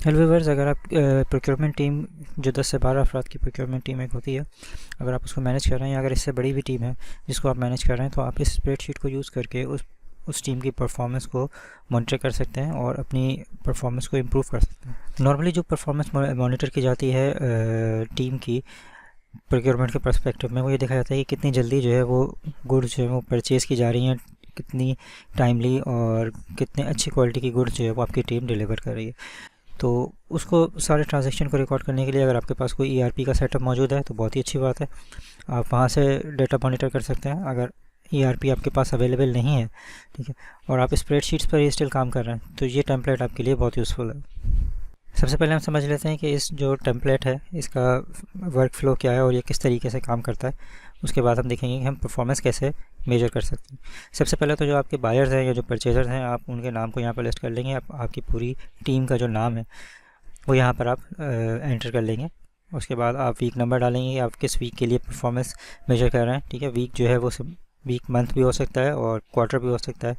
Hello viewers, अगर आप procurement team जो 10 से 12 अफराद की प्रोक्योरमेंट टीम एक होती है, अगर आप उसको मैनेज कर रहे हैं या अगर इससे बड़ी भी टीम है जिसको आप मैनेज कर रहे हैं, तो आप इस स्प्रेडशीट को यूज़ करके उस टीम की परफॉर्मेंस को मॉनिटर कर सकते हैं और अपनी परफॉर्मेंस को इम्प्रूव कर सकते हैं। नॉर्मली जो परफॉर्मेंस मॉनिटर की जाती है टीम की प्रोक्योरमेंट के पर्सपेक्टिव में, वो ये देखा जाता है कि कितनी जल्दी जो है वो गुड्स जो है वो परचेज़ की जा रही हैं, कितनी टाइमली और कितने अच्छी क्वालिटी की गुड्स जो है वो आपकी टीम डिलीवर कर रही है। तो उसको सारे ट्रांजैक्शन को रिकॉर्ड करने के लिए अगर आपके पास कोई ईआरपी का सेटअप मौजूद है तो बहुत ही अच्छी बात है, आप वहाँ से डेटा मॉनिटर कर सकते हैं। अगर ईआरपी आपके पास अवेलेबल नहीं है, ठीक है, और आप स्प्रेडशीट्स पर ही स्टिल काम कर रहे हैं, तो ये टेम्पलेट आपके लिए बहुत यूज़फुल है। सबसे पहले हम समझ लेते हैं कि इस जो टेम्पलेट है इसका वर्क फ्लो क्या है और ये किस तरीके से काम करता है। उसके बाद हम देखेंगे कि हम परफॉर्मेंस कैसे मेजर कर सकते हैं। सबसे पहले तो जो आपके बायर्स हैं या जो परचेजर्स हैं, आप उनके नाम को यहाँ पर लिस्ट कर लेंगे। आपकी पूरी टीम का जो नाम है वो यहाँ पर आप एंटर कर लेंगे। उसके बाद आप वीक नंबर डालेंगे, आप किस वीक के लिए परफॉर्मेंस मेजर कर रहे हैं, ठीक है। वीक जो है वो सब वीक मंथ भी हो सकता है और क्वार्टर भी हो सकता है,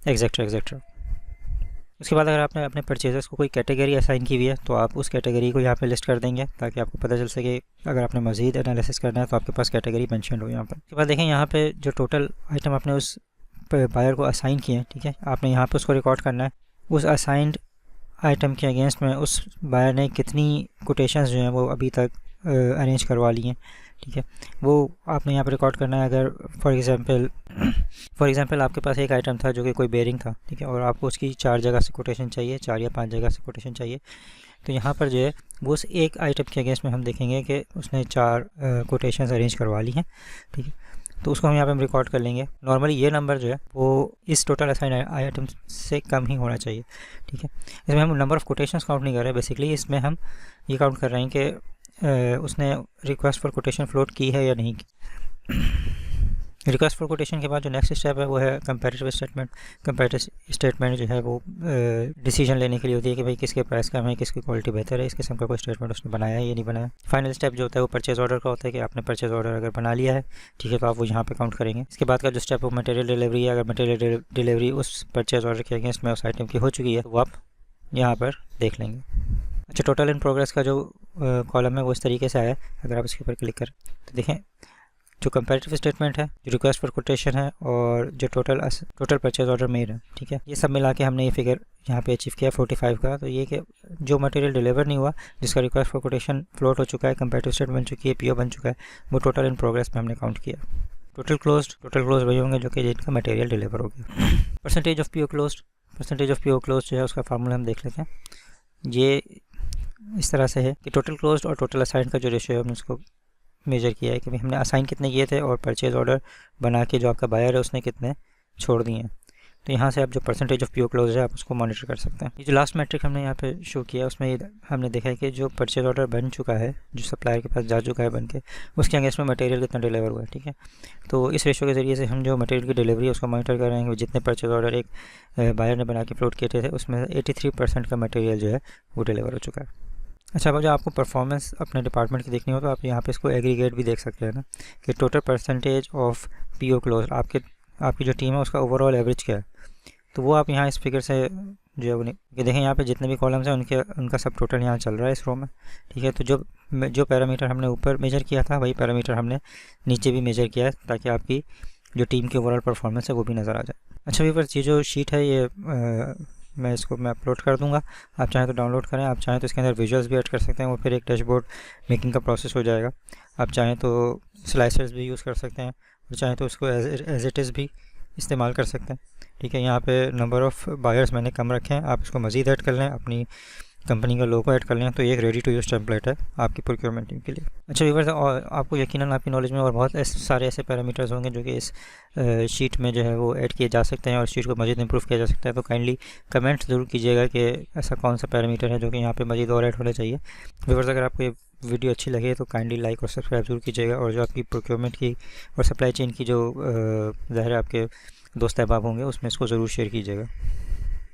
एक्सेट्रा एक्सेट्रा। उसके बाद अगर आपने अपने परचेजर्स को कोई कैटेगरी असाइन की हुई है तो आप उस कैटेगरी को यहाँ पे लिस्ट कर देंगे, ताकि आपको पता चल सके अगर आपने मज़ीद एनालिसिस करना है तो आपके पास कैटेगरी मेंशन हो यहाँ पर। उसके बाद देखें यहाँ पे जो टोटल आइटम आपने उस बायर को असाइन किए हैं, ठीक है, आपने यहाँ पे उसको रिकॉर्ड करना है। उस असाइंड आइटम के अगेंस्ट में उस बायर ने कितनी कोटेशंस जो हैं वो अभी तक अरेंज करवा ली हैं, ठीक है, वो आपने यहाँ पर रिकॉर्ड करना है। अगर फॉर एग्ज़ाम्पल आपके पास एक आइटम था जो कि कोई बेयरिंग था, ठीक है, और आपको उसकी 4 जगह से कोटेशन चाहिए, 4 या 5 जगह से कोटेशन चाहिए, तो यहाँ पर जो है वो उस एक आइटम के अगेंस्ट में हम देखेंगे कि उसने 4 कोटेशंस अरेंज करवा ली हैं, ठीक है। तो उसको हम यहाँ पे हम रिकॉर्ड कर लेंगे। नॉर्मली ये नंबर जो है वो इस टोटल असाइन आइटम से कम ही होना चाहिए, ठीक है। इसमें हम नंबर ऑफ़ कोटेशंस काउंट नहीं कर रहे, बेसिकली इसमें हम ये काउंट कर रहे हैं कि उसने रिक्वेस्ट फॉर कोटेशन फ्लोट की है या नहीं की। रिक्वेस्ट फॉर कोटेशन के बाद जो नेक्स्ट स्टेप है वो है कंपैरेटिव स्टेटमेंट। कंपैरेटिव स्टेटमेंट जो है वो डिसीजन लेने के लिए होती है कि भाई किसके प्राइस कम है, किसकी क्वालिटी बेहतर है, इस किस्म का कोई स्टेटमेंट उसने बनाया है या नहीं बनाया। फाइनल स्टेप जो होता है वो परचेज ऑर्डर का होता है कि आपने परचेज ऑर्डर अगर बना लिया है, ठीक है, तो आप वो यहाँ पे काउंट करेंगे। इसके बाद का जो स्टेप वो मटेरियल डिलीवरी है। अगर मटेरियल डिलीवरी उस परचेज ऑर्डर के अगेंस्ट में उस आइटम की हो चुकी है तो वो आप यहाँ पर देख लेंगे। अच्छा, टोटल इन प्रोग्रेस का जो कॉलम है वो इस तरीके से आया है। अगर आप इसके ऊपर क्लिक करें तो देखें जो कंपैरेटिव स्टेटमेंट है, जो रिक्वेस्ट फॉर कोटेशन है और जो टोटल परचेज ऑर्डर मेड है, ठीक है, ये सब मिला के हमने ये फिगर यहाँ पे अचीव किया 45 का। तो ये कि जो मटेरियल डिलीवर नहीं हुआ, जिसका रिक्वेस्ट फॉर कोटेशन फ्लोट हो चुका है, कंपैरेटिव स्टेट बन चुकी है, पीओ बन चुका है, वो टोटल इन प्रोग्रेस में हमने काउंट किया। टोटल क्लोज वही होंगे जो कि जिनका मटेरियल डिलीवर हो गया। परसेंटेज ऑफ पीओ क्लोज जो है उसका फार्मूला हम देख लेते हैं। ये इस तरह से है कि टोटल क्लोज्ड और टोटल असाइन का जो रेशियो है हमने उसको मेजर किया है कि भाई हमने असाइन कितने किए थे और परचेज ऑर्डर बना के जो आपका बायर है उसने कितने छोड़ दिए हैं। तो यहाँ से आप जो परसेंटेज ऑफ पीओ क्लोज है आप उसको मॉनिटर कर सकते हैं। ये जो लास्ट मैट्रिक हमने यहाँ पे शो किया है उसमें ये हमने देखा है कि जो परचेज ऑर्डर बन चुका है, जो सप्लायर के पास जा चुका है बन के, उसके अगेंस्ट में मटेरियल कितना डिलीवर हुआ है, ठीक है। तो इस रेशो के ज़रिए से हम जो मटेरियल की डिलीवरी है उसको मॉनिटर कर रहे हैं। जितने परचेज ऑर्डर एक बायर ने बना के फ्लोट किए थे उसमें 83% का मटेरियल जो है वो डिलीवर हो चुका है। अच्छा, अब जब आपको परफॉर्मेंस अपने डिपार्टमेंट की देखनी हो तो आप यहाँ पे इसको एग्रीगेट भी देख सकते हैं ना, कि total percentage of PO close आपकी जो टीम है उसका ओवरऑल एवरेज क्या है। तो वो आप यहाँ इस फिगर से जो है वो ये देखें, यहाँ पे जितने भी कॉलम्स हैं उनका सब टोटल यहाँ चल रहा है इस रो में, ठीक है। तो जो पैरामीटर हमने ऊपर मेजर किया था वही पैरामीटर हमने नीचे भी मेजर किया है, ताकि आपकी जो टीम की ओवरऑल परफॉर्मेंस है वो भी नज़र आ जाए। अच्छा व्यूअर्स, ये जो शीट है ये मैं अपलोड कर दूंगा। आप चाहें तो डाउनलोड करें, आप चाहें तो इसके अंदर विजुअल्स भी ऐड कर सकते हैं और फिर एक डैशबोर्ड मेकिंग का प्रोसेस हो जाएगा। आप चाहें तो स्लाइसर्स भी यूज़ कर सकते हैं और चाहें तो उसको एज इट इज़ भी इस्तेमाल कर सकते हैं, ठीक है। यहाँ पे नंबर ऑफ़ बायर्स मैंने कम रखे हैं, आप इसको मज़ीद ऐड कर लें, अपनी कंपनी का लोगो ऐड कर लें, तो ये एक रेडी टू यूज़ टेम्पलेट है आपकी प्रोक्योरमेंट टीम के लिए। अच्छा व्यूअर्स, और आपको यकीनन आपकी नॉलेज में और बहुत सारे ऐसे पैरामीटर्स होंगे जो कि इस शीट में जो है वो ऐड किए जा सकते हैं और शीट को मज़ीद इंप्रूव किया जा सकता है। तो काइंडली कमेंट ज़रूर कीजिएगा कि ऐसा कौन सा पैरामीटर है जो कि यहाँ पे मज़ीद और ऐड होना चाहिए। व्यूअर्स, अगर आपको ये वीडियो अच्छी लगे तो काइंडली लाइक और सब्सक्राइब जरूर कीजिएगा, और जो आपकी प्रोक्योरमेंट की और सप्लाई चेन की जो ज़ाहिर आपके दोस्त अहबाब होंगे उसमें इसको ज़रूर शेयर कीजिएगा।